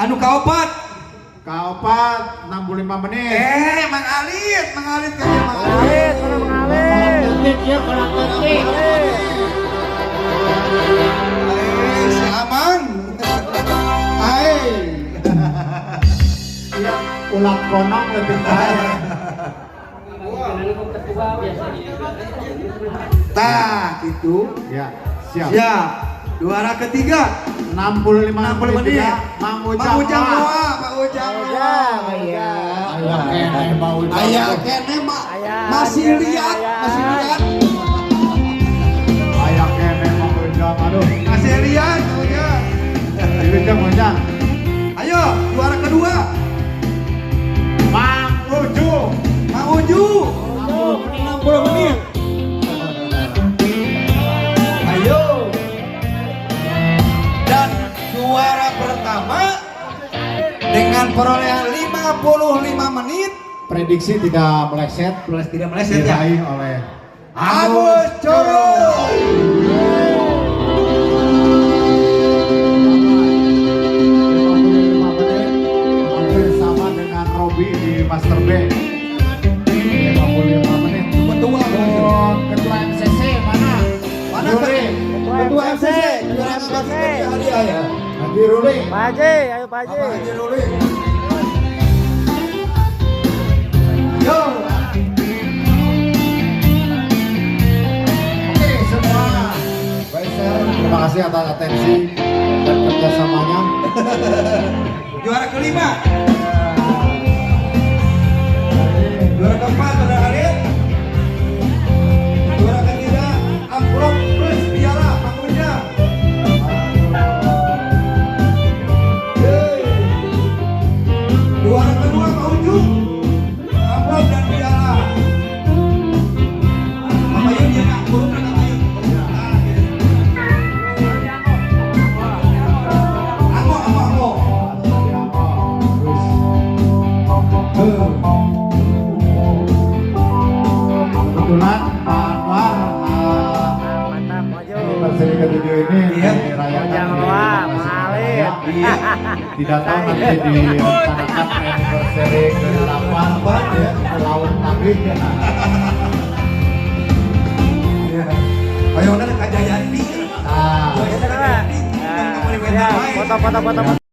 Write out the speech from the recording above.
Anu kaopat. Kaopat 65 menit. Mang Alit kayaknya Mang Alit. Alit, mana mengalir? Dia kurang ngerti. Si Aman. Hai. Ya, ulat konong lebih kaya. Tah, itu. Ya, siap. Siap. Juara ketiga. 65 menit. ya. Mang Ujang. Pak Ujang. Iya. Ayah kene masih lihat. Ayah kene Mang Ujang, aduh. Masih lihat, Ujang. Ujang. Ayo, juara kedua. Mang Uju. Mang Uju. 60 menit. Ayo. Dan juara pertama dengan perolehan 55 menit Prediksi tidak meleset. tidak meleset ya. Diraih oleh Agus Coro. 55 menit. Hampir sama dengan Robi di Master B. 55 menit. Ketua Oh, ketua MCC mana? Mana Ruli. Ketua MCC. Juara MCC hadiah ya. Haji Ruli. Pak Haji, ayo Pak Haji. Apa Haji Ruli? Yo. Oke semua. Baik sir, terima kasih atas atensi dan kerjasamanya. Juara kelima. Juara keempat ada Alit. Juara ketiga amplop plus piala Mang Ujang. Yeay. Juara kedua Pak Uju. Amplop dan piala. Mama Yun dia nak burung dan Mama Yun. Anggo. Kebetulan Pak Anwar Mantap, maju. anniversary ke-7 ini Iya. dirayakan Ujang di Loa, Masjid mengalir. Raya. Tidak tahu nanti direncanakan anniversary ke-8 ya, ke Laut Nabi. Ayo udah kajayaan di. Nah, Kita dulu. Ya, foto.